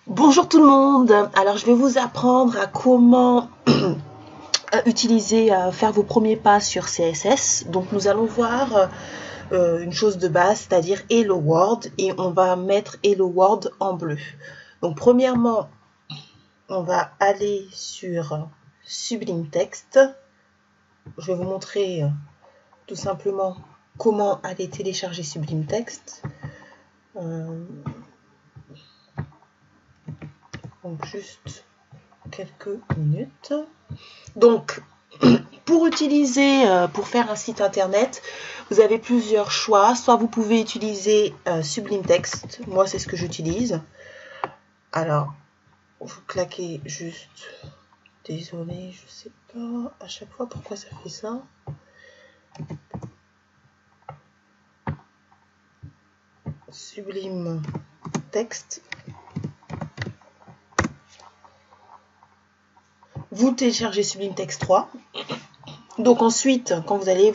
Bonjour tout le monde. Alors je vais vous apprendre à comment utiliser, faire vos premiers pas sur CSS. Donc nous allons voir une chose de base, c'est-à-dire Hello World, et on va mettre Hello World en bleu. Donc premièrement, on va aller sur Sublime Text. Je vais vous montrer tout simplement comment aller télécharger Sublime Text. Donc juste quelques minutes. Donc pour faire un site internet, vous avez plusieurs choix. Soit vous pouvez utiliser Sublime Text. Moi, c'est ce que j'utilise. Alors, vous claquez juste. Désolée, je sais pas à chaque fois pourquoi ça fait ça. Sublime Text. Vous téléchargez Sublime Text 3. Donc ensuite, quand vous allez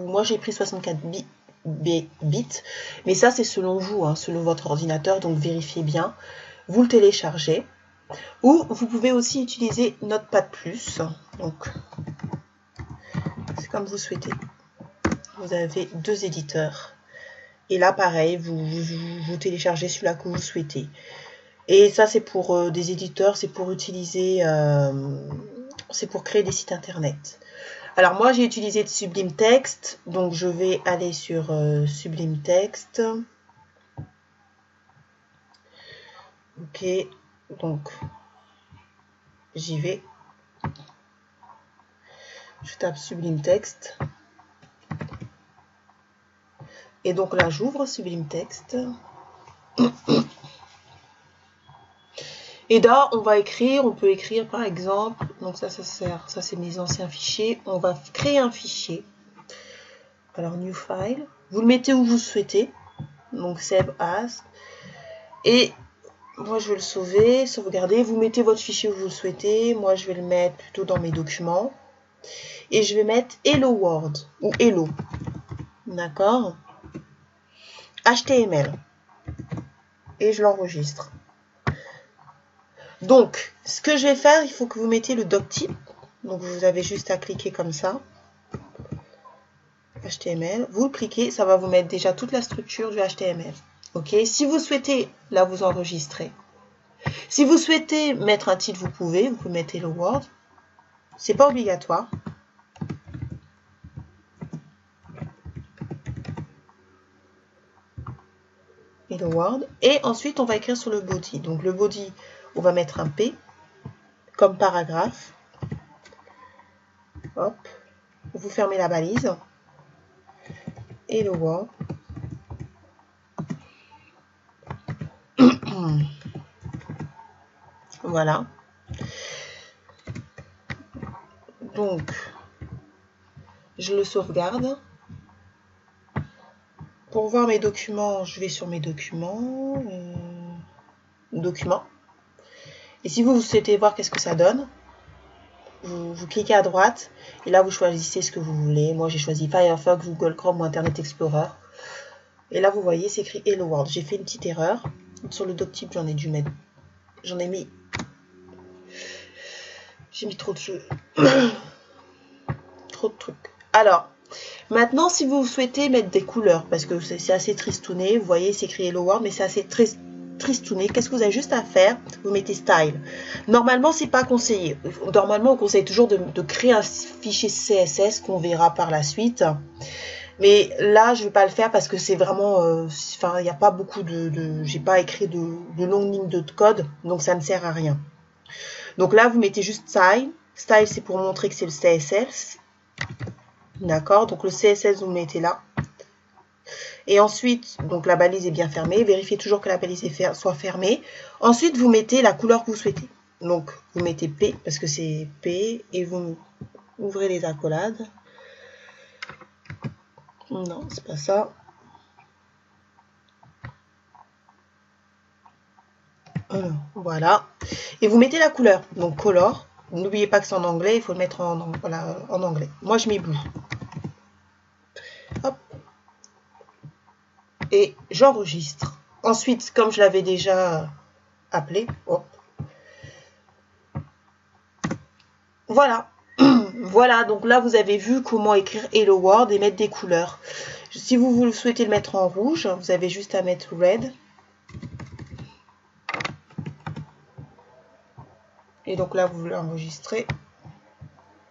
moi j'ai pris 64 bits, mais ça c'est selon vous, hein, selon votre ordinateur, donc vérifiez bien. Vous le téléchargez. Ou vous pouvez aussi utiliser Notepad+. Donc c'est comme vous souhaitez. Vous avez deux éditeurs. Et là pareil, vous téléchargez celui-là que vous souhaitez. Et ça c'est pour des éditeurs, c'est pour utiliser, c'est pour créer des sites internet. Alors moi j'ai utilisé Sublime Text, donc je vais aller sur Sublime Text. Ok, donc j'y vais. Je tape Sublime Text. Et donc là j'ouvre Sublime Text. Et là on peut écrire par exemple, donc ça c'est mes anciens fichiers. On va créer un fichier. Alors New File, vous le mettez où vous souhaitez. Donc Save As. Et moi je vais le sauvegarder. Vous mettez votre fichier où vous le souhaitez. Moi je vais le mettre plutôt dans mes documents. Et je vais mettre Hello World ou Hello. D'accord? HTML. Et je l'enregistre. Donc, ce que je vais faire, il faut que vous mettiez le doctype. Donc, vous avez juste à cliquer comme ça. HTML. Vous le cliquez, ça va vous mettre déjà toute la structure du HTML. Ok? Si vous souhaitez, là, vous enregistrez. Si vous souhaitez mettre un titre, vous pouvez mettre Hello World. C'est pas obligatoire. Hello World. Et ensuite, on va écrire sur le body. Donc, le body, on va mettre un P comme paragraphe. Hop. Vous fermez la balise. Hello World. Voilà. Donc, je le sauvegarde. Pour voir mes documents, je vais sur mes documents. Documents. Et si vous souhaitez voir qu'est-ce que ça donne, vous cliquez à droite et là vous choisissez ce que vous voulez. Moi j'ai choisi Firefox, Google Chrome ou Internet Explorer. Et là vous voyez c'est écrit Hello World. J'ai fait une petite erreur. Sur le doctype j'en ai dû mettre. J'ai mis trop de choses. Trop de trucs. Alors, maintenant si vous souhaitez mettre des couleurs, parce que c'est assez tristouné, vous voyez c'est écrit Hello World, mais c'est assez tristouné. Qu'est-ce que vous avez juste à faire? Vous mettez style. Normalement, c'est pas conseillé. Normalement, on conseille toujours de créer un fichier CSS qu'on verra par la suite. Mais là, je vais pas le faire parce que c'est vraiment, il n'y a pas beaucoup j'ai pas écrit de longues lignes de code, donc ça ne sert à rien. Donc là, vous mettez juste style. Style, c'est pour montrer que c'est le CSS. D'accord? Donc le CSS, vous le mettez là. Et ensuite, donc la balise est bien fermée. Vérifiez toujours que la balise soit fermée. Ensuite, vous mettez la couleur que vous souhaitez. Donc, vous mettez P, parce que c'est P, et vous ouvrez les accolades. Non, c'est pas ça. Alors, voilà. Et vous mettez la couleur. Donc, color. N'oubliez pas que c'est en anglais, il faut le mettre en anglais. Moi, je mets blue. Hop. Et j'enregistre. Ensuite, comme je l'avais déjà appeler. Hop. Voilà. Voilà, donc là, vous avez vu comment écrire Hello World et mettre des couleurs. Si vous souhaitez le mettre en rouge, vous avez juste à mettre Red. Et donc là, vous l'enregistrez.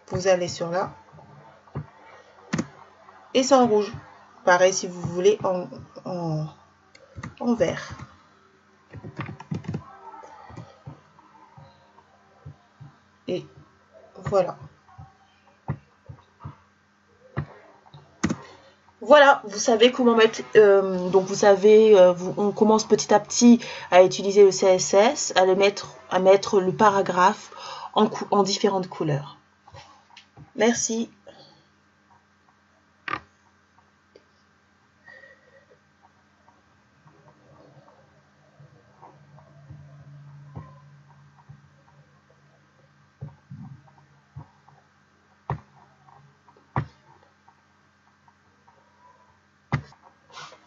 Vous allez sur là. Et c'est en rouge. Pareil si vous voulez en vert. Et voilà. Voilà, vous savez comment mettre, donc vous savez, on commence petit à petit à utiliser le CSS, à mettre le paragraphe en différentes couleurs. Merci.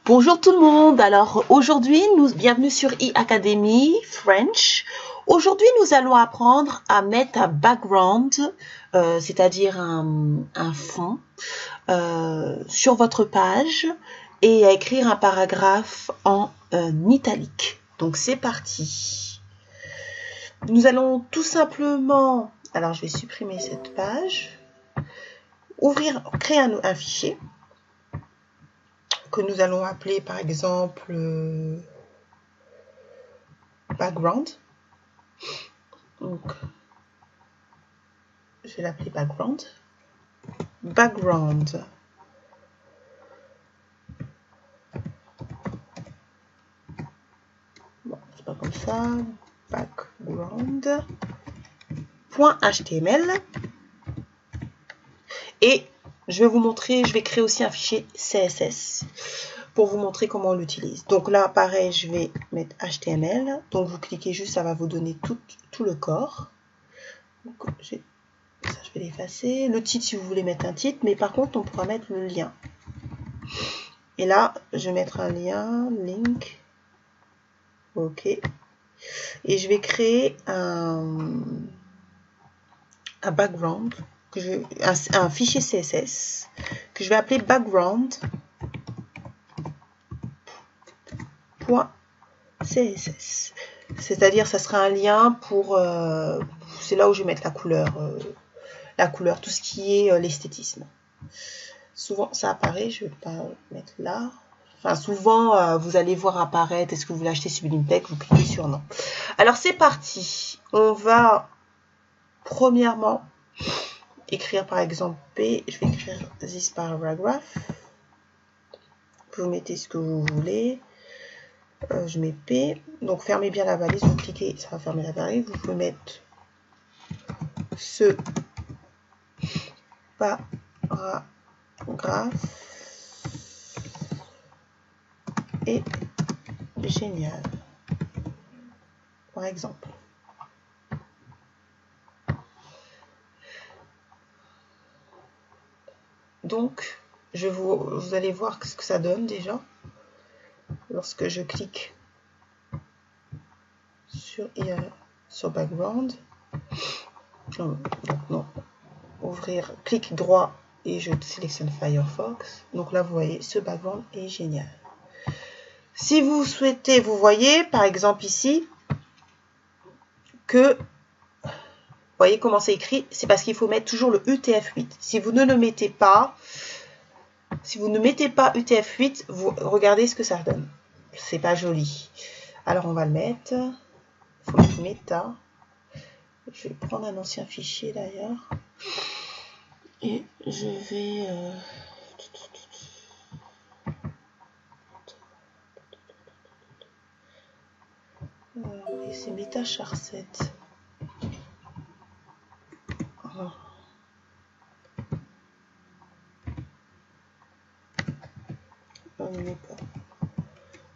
Bonjour tout le monde, alors aujourd'hui, bienvenue sur e-Academy French. Aujourd'hui, nous allons apprendre à mettre un background, c'est-à-dire un fond, sur votre page et à écrire un paragraphe en italique. Donc c'est parti. Nous allons tout simplement, alors je vais supprimer cette page, créer un fichier que nous allons appeler par exemple background. Donc, je vais l'appeler background. Background. Bon, c'est pas comme ça. Background.html. Et je vais vous montrer, je vais créer aussi un fichier CSS pour vous montrer comment on l'utilise. Donc là, pareil, je vais mettre HTML. Donc vous cliquez juste, ça va vous donner tout le corps. Donc, ça, je vais l'effacer. Le titre, si vous voulez mettre un titre, mais par contre, on pourra mettre le lien. Et là, je vais mettre un lien, link. OK. Et je vais créer un background, un fichier CSS que je vais appeler background.css. C'est-à-dire, ça sera un lien pour... c'est là où je vais mettre la couleur, tout ce qui est l'esthétisme. Souvent, ça apparaît, je ne vais pas mettre là. Enfin, souvent, vous allez voir apparaître, est-ce que vous voulez acheter Sublime Text, vous cliquez sur non. Alors, c'est parti. On va, premièrement, écrire par exemple P. Je vais écrire this paragraph. Vous mettez ce que vous voulez. Je mets P. Donc, fermez bien la valise. Vous cliquez, ça va fermer la valise. Vous pouvez mettre ce paragraphe est génial. Par exemple. Donc, vous allez voir ce que ça donne déjà lorsque je clique sur background. Donc, non. Ouvrir, clic droit et je sélectionne Firefox. Donc là, vous voyez, ce background est génial. Si vous souhaitez, vous voyez, par exemple ici, que, vous voyez comment c'est écrit, c'est parce qu'il faut mettre toujours le UTF-8. Si vous ne le mettez pas, UTF-8, vous regardez ce que ça donne. C'est pas joli. Alors on va le mettre. Il faut mettre méta. Je vais prendre un ancien fichier d'ailleurs. Et je vais... c'est méta char 7. Oh.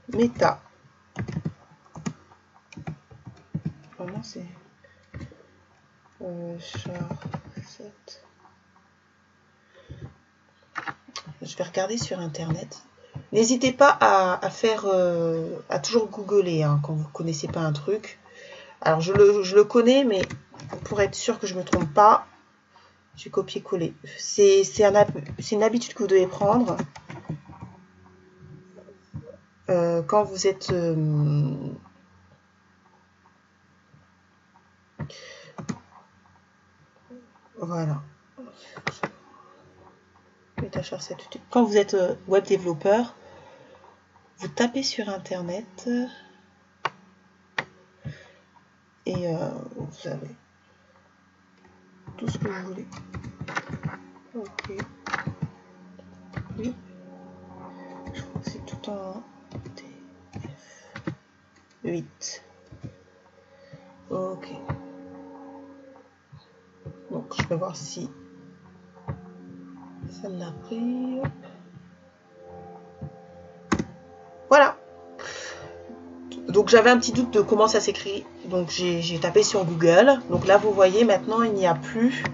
Méta. Vraiment c'est... char 7. Je vais regarder sur internet. N'hésitez pas à faire, à toujours googler hein, quand vous ne connaissez pas un truc. Alors, je le connais, mais pour être sûr que je ne me trompe pas, je vais copier-coller. C'est une habitude que vous devez prendre quand vous êtes... voilà. Quand vous êtes web développeur, vous tapez sur Internet et vous avez tout ce que vous voulez. Ok. Oui. Je crois que c'est tout en TF8. Ok. Donc je vais voir si ça l'a pris. Voilà. Donc j'avais un petit doute de comment ça s'écrit. Donc j'ai tapé sur Google. Donc là vous voyez maintenant il n'y a plus.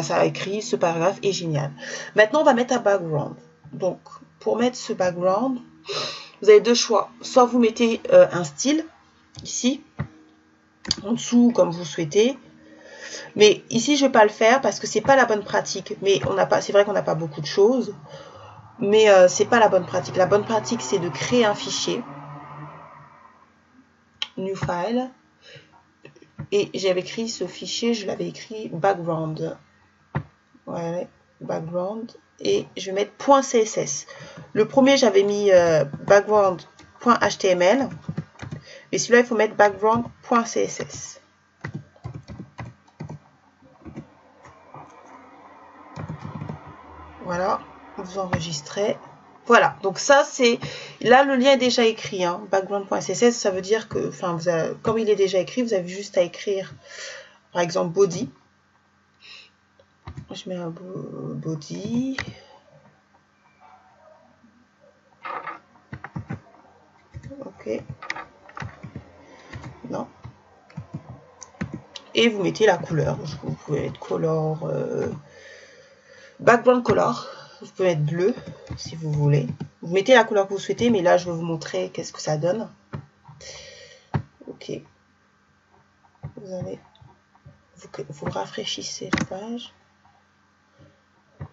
Ça a écrit ce paragraphe est génial. Maintenant on va mettre un background. Donc pour mettre ce background, vous avez deux choix. Soit vous mettez un style ici, en dessous comme vous souhaitez. Mais ici je ne vais pas le faire parce que c'est pas la bonne pratique. Mais c'est vrai qu'on n'a pas beaucoup de choses. Mais c'est pas la bonne pratique. La bonne pratique c'est de créer un fichier. New file. Et j'avais écrit ce fichier, je l'avais écrit background. Voilà, background. Et je vais mettre .css. Le premier, j'avais mis background.html. Et celui-là, il faut mettre background.css. Voilà, vous enregistrez. Voilà, donc ça, c'est... Là, le lien est déjà écrit. Hein. Background.css, ça veut dire que, comme il est déjà écrit, vous avez juste à écrire, par exemple, body. Je mets un body. Ok. Non. Et vous mettez la couleur. Vous pouvez mettre color, background color. Vous pouvez mettre bleu si vous voulez. Vous mettez la couleur que vous souhaitez, mais là je vais vous montrer qu'est-ce que ça donne. Ok. Vous rafraîchissez la page.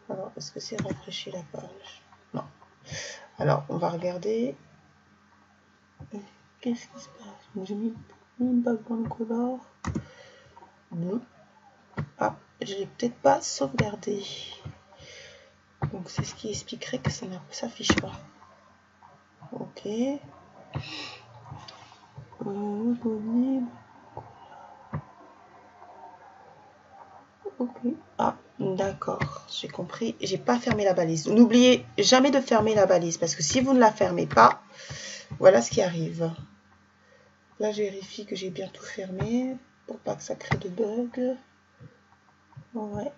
Alors, est-ce que c'est rafraîchir la page? Non. Alors, on va regarder. Qu'est-ce qui se passe? J'ai mis background color. Non. Ah, je l'ai peut-être pas sauvegardé. Donc, c'est ce qui expliquerait que ça ne s'affiche pas. Ok. Ok. Ah, d'accord. J'ai compris. J'ai pas fermé la balise. N'oubliez jamais de fermer la balise parce que si vous ne la fermez pas, voilà ce qui arrive. Là, je vérifie que j'ai bien tout fermé pour pas que ça crée de bugs. Ouais.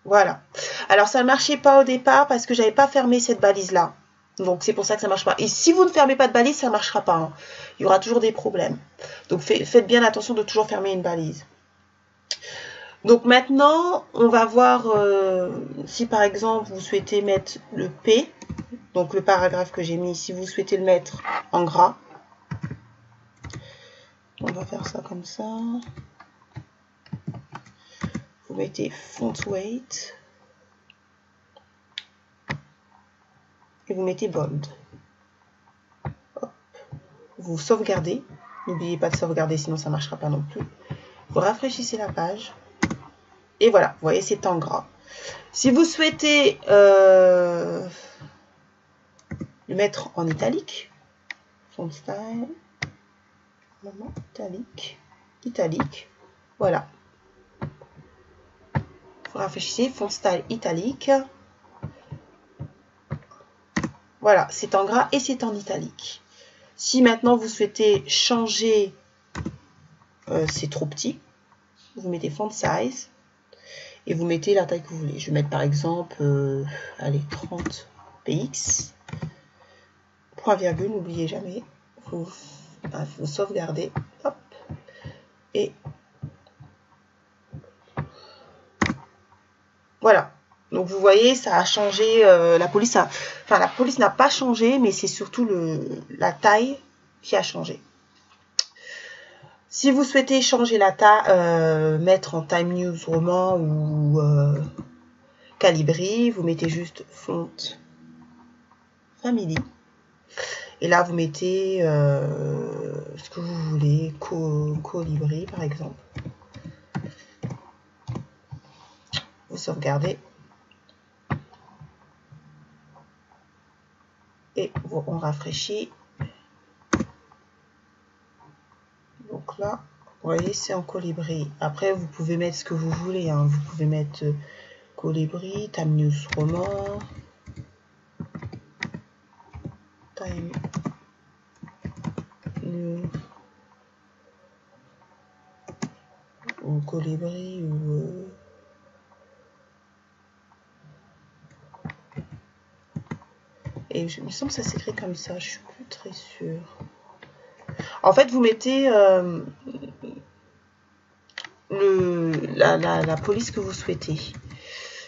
Voilà. Alors, ça ne marchait pas au départ parce que j'avais pas fermé cette balise-là. Donc, c'est pour ça que ça ne marche pas. Et si vous ne fermez pas de balise, ça ne marchera pas. Hein. Il y aura toujours des problèmes. Donc, faites bien attention de toujours fermer une balise. Donc, maintenant, on va voir si, par exemple, vous souhaitez mettre le P, donc le paragraphe que j'ai mis, si vous souhaitez le mettre en gras. On va faire ça comme ça. Vous mettez font weight. Et vous mettez bold. Hop. Vous sauvegardez. N'oubliez pas de sauvegarder, sinon ça ne marchera pas non plus. Vous rafraîchissez la page. Et voilà, vous voyez, c'est en gras. Si vous souhaitez le mettre en italique, font style, italique, voilà. Vous rafraîchissez, font style italique. Voilà, c'est en gras et c'est en italique. Si maintenant vous souhaitez changer, c'est trop petit, vous mettez font size et vous mettez la taille que vous voulez. Je vais mettre par exemple, allez, 30 px. Point virgule, n'oubliez jamais. Vous sauvegardez. Hop. Et voilà. Donc Donc vous voyez, ça a changé, la police n'a pas changé, mais c'est surtout la taille qui a changé. Si vous souhaitez changer la taille, mettre en Time News Roman ou Calibri, vous mettez juste Font Family. Et là, vous mettez ce que vous voulez, Colibri par exemple. Vous sauvegardez. Et on rafraîchit. Donc là, vous voyez, c'est en Colibri. Après, vous pouvez mettre ce que vous voulez. Hein. Vous pouvez mettre Colibri, Time News Roman, Time News ou Colibri ou et je me semble que ça s'écrit comme ça, je suis plus très sûre. En fait, vous mettez la police que vous souhaitez.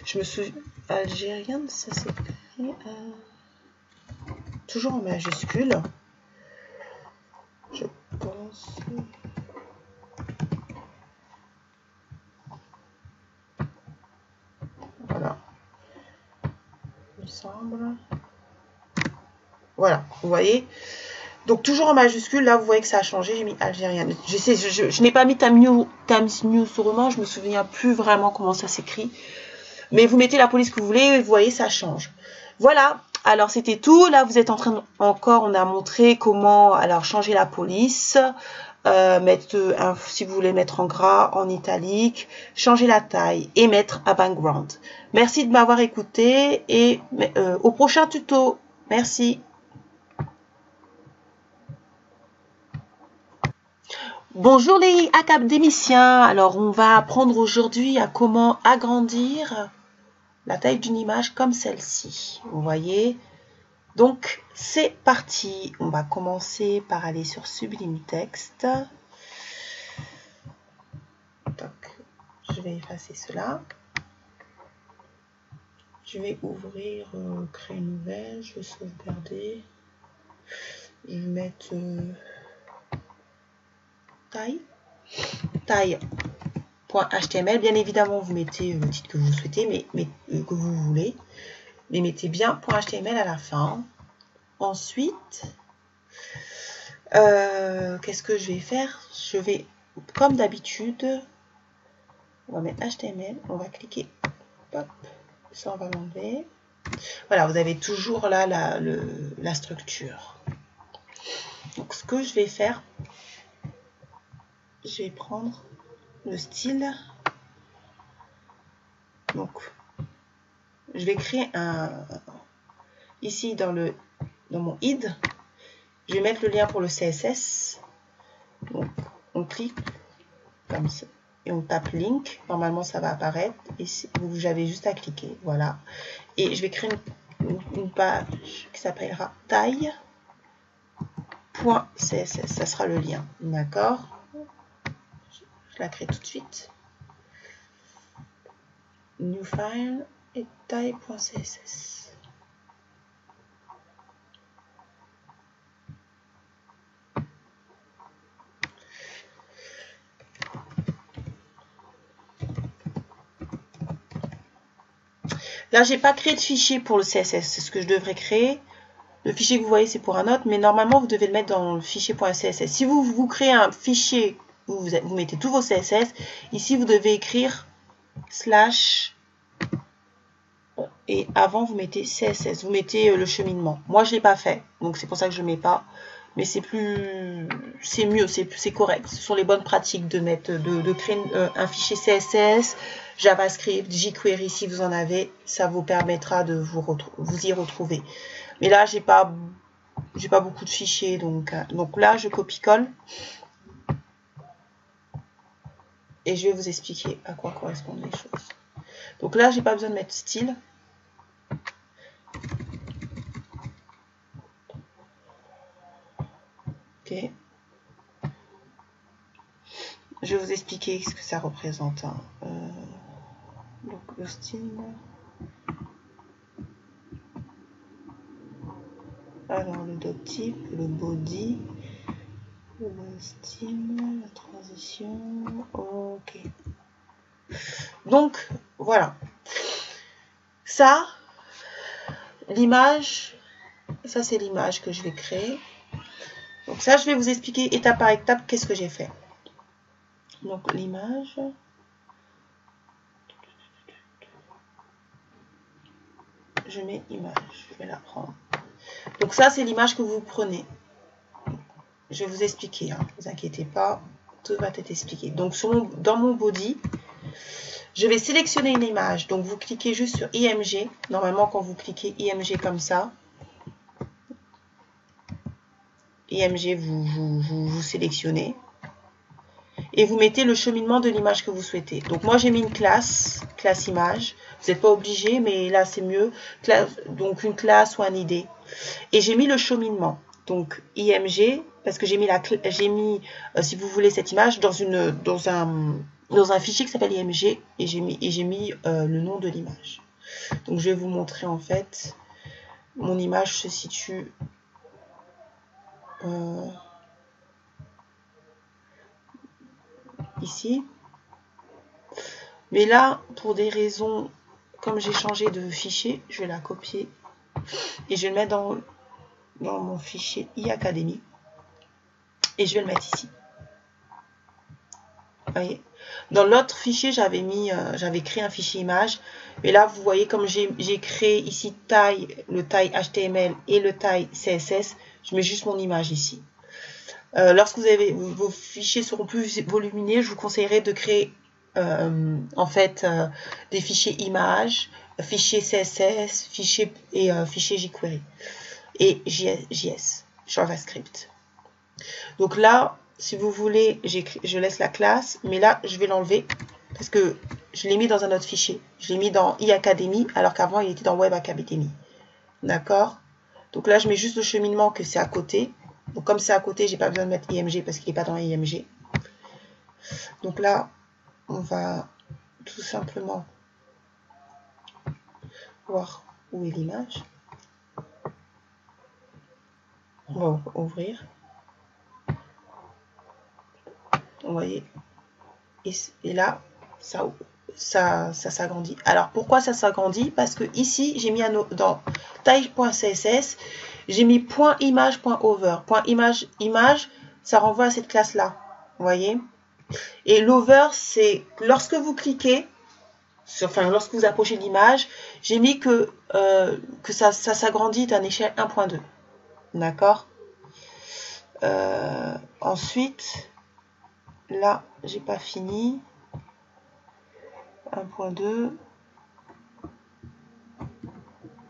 Je me souviens, algérienne, ça s'écrit toujours en majuscule. Je pense. Voilà. Il me semble. Voilà, vous voyez. Donc toujours en majuscule, là vous voyez que ça a changé, j'ai mis algérienne. Je n'ai pas mis Time News Roman, je me souviens plus vraiment comment ça s'écrit. Mais vous mettez la police que vous voulez et vous voyez ça change. Voilà, alors c'était tout. Là vous êtes en train on a montré comment alors changer la police, si vous voulez mettre en gras, en italique, changer la taille et mettre un background. Merci de m'avoir écouté et au prochain tuto. Merci. Bonjour les académiciens, alors on va apprendre aujourd'hui à comment agrandir la taille d'une image comme celle-ci, vous voyez. Donc c'est parti, on va commencer par aller sur Sublime Text. Donc, je vais effacer cela. Je vais ouvrir, créer une nouvelle, je vais sauvegarder. Je vais mettre taille.html. Bien évidemment, vous mettez le titre que vous souhaitez, mais que vous voulez. Mais mettez bien .html à la fin. Ensuite, qu'est-ce que je vais faire? Je vais, comme d'habitude, on va mettre HTML, on va cliquer, hop, ça on va l'enlever. Voilà, vous avez toujours là la structure. Donc ce que je vais faire, je vais prendre le style. Donc, je vais créer ici dans mon id, je vais mettre le lien pour le CSS. Donc, on clique comme ça et on tape link. Normalement, ça va apparaître. Et vous avez juste à cliquer. Voilà. Et je vais créer une page qui s'appellera taille.css. Ça sera le lien. D'accord? Je la crée tout de suite. New file et taille.css. Là, j'ai pas créé de fichier pour le CSS. C'est ce que je devrais créer. Le fichier que vous voyez, c'est pour un autre, mais normalement, vous devez le mettre dans le fichier.css. Si vous créez un fichier où vous mettez tous vos CSS, ici, vous devez écrire slash et avant, vous mettez CSS. Vous mettez le cheminement. Moi, je ne l'ai pas fait, donc c'est pour ça que je ne mets pas. Mais c'est mieux, c'est correct. Ce sont les bonnes pratiques de créer un fichier CSS, JavaScript, jQuery si vous en avez. Ça vous permettra de vous y retrouver. Mais là, j'ai pas beaucoup de fichiers, donc là, je copie-colle. Et je vais vous expliquer à quoi correspondent les choses. Donc là, j'ai pas besoin de mettre style. Ok. Je vais vous expliquer ce que ça représente. Hein. Donc le style. Alors, le doc type, le body, le style, la transition, ok. Donc, voilà. Ça, l'image, ça c'est l'image que je vais créer. Donc ça, je vais vous expliquer étape par étape qu'est-ce que j'ai fait. Donc l'image. Je mets image, je vais la prendre. Donc ça, c'est l'image que vous prenez. Je vais vous expliquer, hein, ne vous inquiétez pas, tout va être expliqué. Donc dans mon body, je vais sélectionner une image. Donc vous cliquez juste sur IMG. Normalement, quand vous cliquez IMG comme ça, IMG, vous sélectionnez. Et vous mettez le cheminement de l'image que vous souhaitez. Donc moi, j'ai mis une classe image. Vous n'êtes pas obligé, mais là, c'est mieux. Donc une classe ou un ID. Et j'ai mis le cheminement. Donc IMG, parce que j'ai mis, si vous voulez, cette image dans un fichier qui s'appelle IMG. Et j'ai mis le nom de l'image. Donc je vais vous montrer en fait. Mon image se situe... ici. Mais là, pour des raisons, comme j'ai changé de fichier, je vais la copier et je vais le mettre dans mon fichier iAcademy et je vais le mettre ici. Vous voyez, dans l'autre fichier, j'avais créé un fichier image. Et là, vous voyez, comme j'ai créé ici le taille HTML et le taille CSS, je mets juste mon image ici. Lorsque vos fichiers seront plus volumineux, je vous conseillerais de créer en fait des fichiers images, fichiers CSS, fichiers jQuery et JS, JavaScript. Donc là, si vous voulez, je laisse la classe, mais là, je vais l'enlever parce que je l'ai mis dans un autre fichier. Je l'ai mis dans iAcademy alors qu'avant, il était dans Web Academy. D'accord? Donc là, je mets juste le cheminement que c'est à côté. Donc comme c'est à côté, j'ai pas besoin de mettre IMG parce qu'il n'est pas dans IMG. Donc là, on va tout simplement voir où est l'image. On va ouvrir. Vous voyez. Et là, ça s'agrandit. Alors pourquoi ça s'agrandit? Parce que ici, j'ai mis dans taille.css, j'ai mis .image.over. .image, ça renvoie à cette classe-là. Vous voyez? Et l'over, c'est lorsque vous cliquez, lorsque vous approchez l'image, j'ai mis que ça s'agrandit à l'échelle 1.2. D'accord? Ensuite, là, j'ai pas fini. 1.2.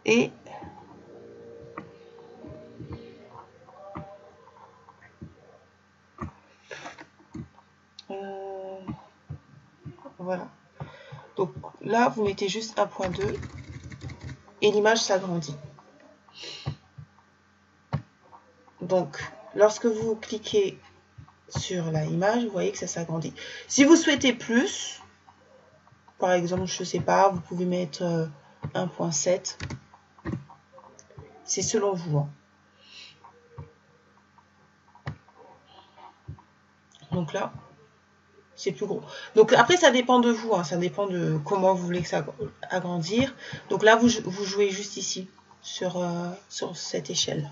Et voilà. Donc là, vous mettez juste 1.2 et l'image s'agrandit. Donc, lorsque vous cliquez sur la image, vous voyez que ça s'agrandit. Si vous souhaitez plus, par exemple, je ne sais pas, vous pouvez mettre 1.7. C'est selon vous. Hein. Donc là, c'est plus gros. Donc après, ça dépend de vous. Hein. Ça dépend de comment vous voulez que ça agrandir. Donc là, vous jouez juste ici, sur cette échelle.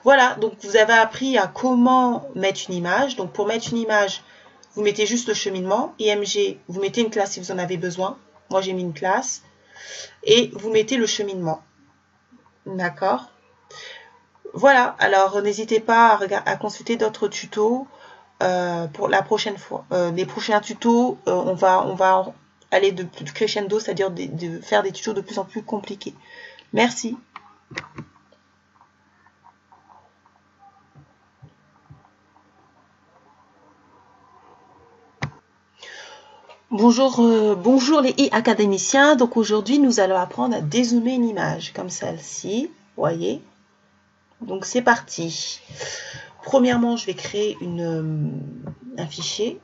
Voilà, donc vous avez appris à comment mettre une image. Donc pour mettre une image, vous mettez juste le cheminement. IMG, vous mettez une classe si vous en avez besoin. Moi, j'ai mis une classe. Et vous mettez le cheminement. D'accord? Voilà, alors n'hésitez pas à consulter d'autres tutos pour la prochaine fois. Les prochains tutos, on va aller de crescendo, c'est-à-dire de faire des tutos de plus en plus compliqués. Merci. Bonjour les académiciens. Donc aujourd'hui, nous allons apprendre à dézoomer une image comme celle-ci. Voyez. Donc c'est parti. Premièrement, je vais créer un fichier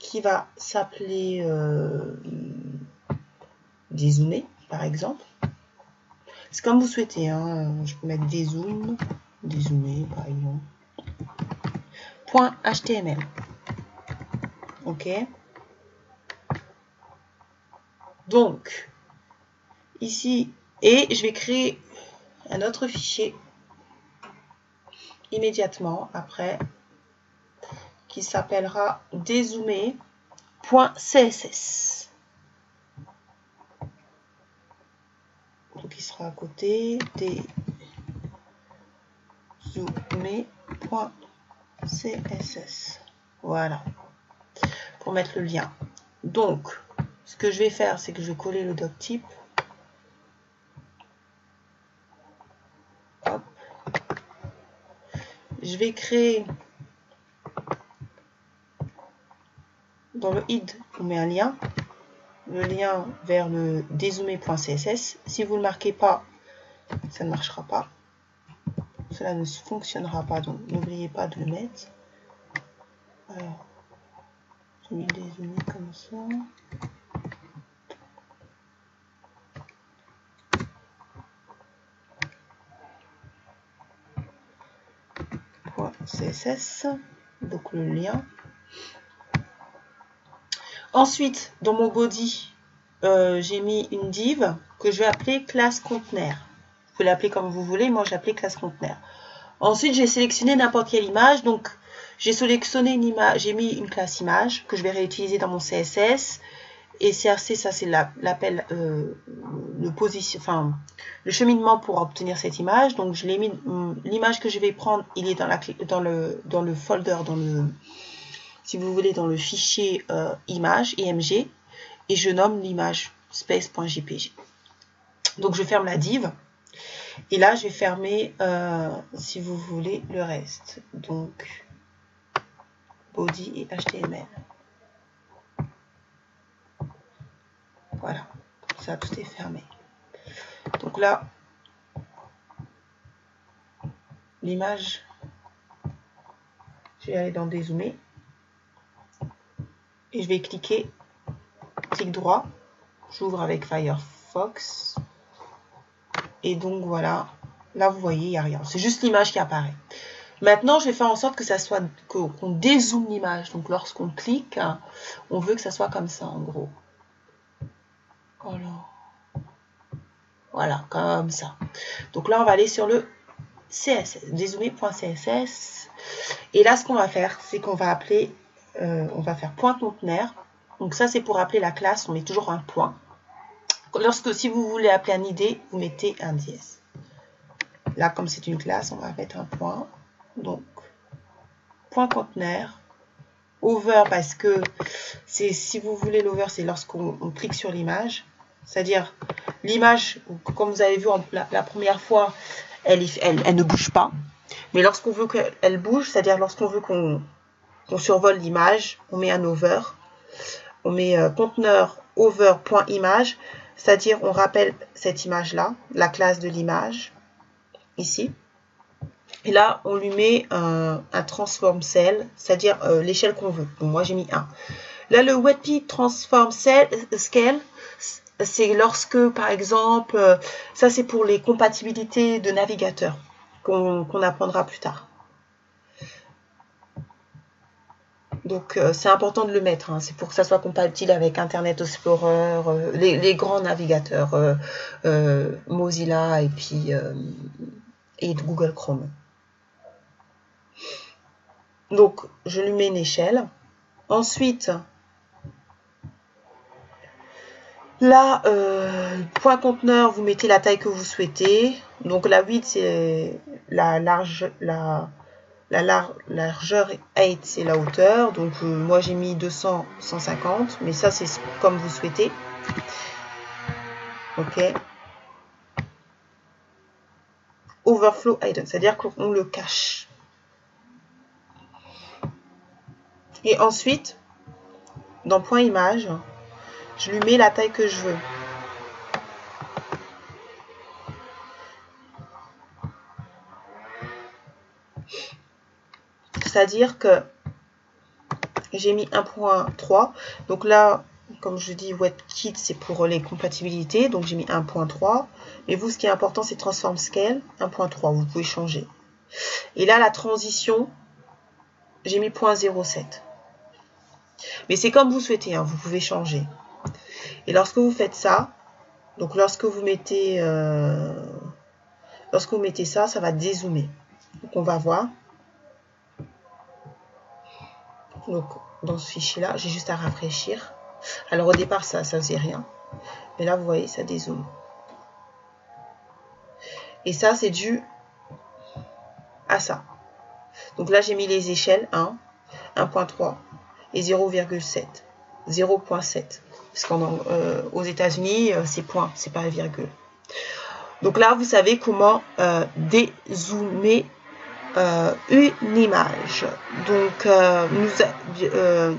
qui va s'appeler dézoomer, par exemple. C'est comme vous souhaitez. Hein. Je peux mettre dézoomer par exemple. .html. Ok. Donc, ici, et je vais créer un autre fichier immédiatement après qui s'appellera dézoomer.css. Donc, il sera à côté dézoomer.css. Voilà. Pour mettre le lien. Donc, ce que je vais faire, c'est que je vais coller le doctype. Hop. Je vais créer dans le id, on met un lien. Le lien vers le dézoomer.css. Si vous ne le marquez pas, ça ne marchera pas. Cela ne fonctionnera pas, donc n'oubliez pas de le mettre. Alors, j'ai mis le dézoomer comme ça. .css, donc le lien. Ensuite, dans mon body, j'ai mis une div que je vais appeler classe conteneur. Vous pouvez l'appeler comme vous voulez, moi j'ai appelé classe conteneur. Ensuite, j'ai sélectionné n'importe quelle image, donc j'ai sélectionné une image, j'ai mis une classe image que je vais réutiliser dans mon CSS. Et CRC, ça c'est l'appel, le cheminement pour obtenir cette image. Donc je l'ai mis, l'image que je vais prendre, il est dans le folder, si vous voulez, dans le fichier image, img, et je nomme l'image space.jpg. Donc je ferme la div, et là je vais fermer, si vous voulez, le reste. Donc body et HTML. Voilà, ça tout est fermé. Donc là, l'image, je vais aller dans dézoomer et je vais clic droit, j'ouvre avec Firefox et donc voilà, là vous voyez il n'y a rien, c'est juste l'image qui apparaît. Maintenant je vais faire en sorte que ça soit, qu'on dézoome l'image, donc lorsqu'on clique, on veut que ça soit comme ça en gros. Voilà, comme ça. Donc là on va aller sur le CSS, dézoomer.css. Et là, ce qu'on va faire, c'est qu'on va appeler, on va faire point conteneur. Donc ça, c'est pour appeler la classe, on met toujours un point. Si vous voulez appeler un ID, vous mettez un dièse. Là, comme c'est une classe, on va mettre un point. Donc, point conteneur. Over, parce que si vous voulez l'over, c'est lorsqu'on clique sur l'image. C'est-à-dire, l'image, comme vous avez vu la première fois, elle ne bouge pas. Mais lorsqu'on veut qu'elle bouge, c'est-à-dire lorsqu'on veut qu'on survole l'image, on met un over. On met conteneur over.image, c'est-à-dire on rappelle cette image-là, la classe de l'image, ici. Et là, on lui met un transform cell, c'est-à-dire l'échelle qu'on veut. Donc, moi, j'ai mis 1. Là, le WebP transform scale, c'est lorsque, par exemple, ça c'est pour les compatibilités de navigateurs qu'on apprendra plus tard. Donc, c'est important de le mettre. Hein. C'est pour que ça soit compatible avec Internet Explorer, les grands navigateurs, Mozilla et puis et Google Chrome. Donc, je lui mets une échelle. Ensuite, là, point conteneur, vous mettez la taille que vous souhaitez. Donc, la width, c'est la largeur 8, c'est la hauteur. Donc, moi, j'ai mis 200, 150. Mais ça, c'est comme vous souhaitez. OK. Overflow hidden, c'est-à-dire qu'on le cache. Et ensuite, dans point image, je lui mets la taille que je veux. C'est-à-dire que j'ai mis 1.3. Donc là, comme je dis, WebKit, c'est pour les compatibilités. Donc j'ai mis 1.3. Mais vous, ce qui est important, c'est Transform Scale 1.3. Vous pouvez changer. Et là, la transition, j'ai mis 0.07. Mais c'est comme vous souhaitez, hein, vous pouvez changer. Et lorsque vous faites ça, donc lorsque vous mettez ça, ça va dézoomer. Donc on va voir. Donc dans ce fichier-là, j'ai juste à rafraîchir. Alors au départ, ça faisait rien. Mais là, vous voyez, ça dézoome. Et ça, c'est dû à ça. Donc là, j'ai mis les échelles 1, 1.3 et 0,7. 0.7. Parce qu'aux États-Unis, c'est point, c'est pas virgule. Donc là, vous savez comment dézoomer une image. Donc,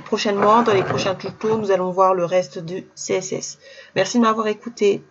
prochainement, dans les prochains tutos, nous allons voir le reste du CSS. Merci de m'avoir écouté.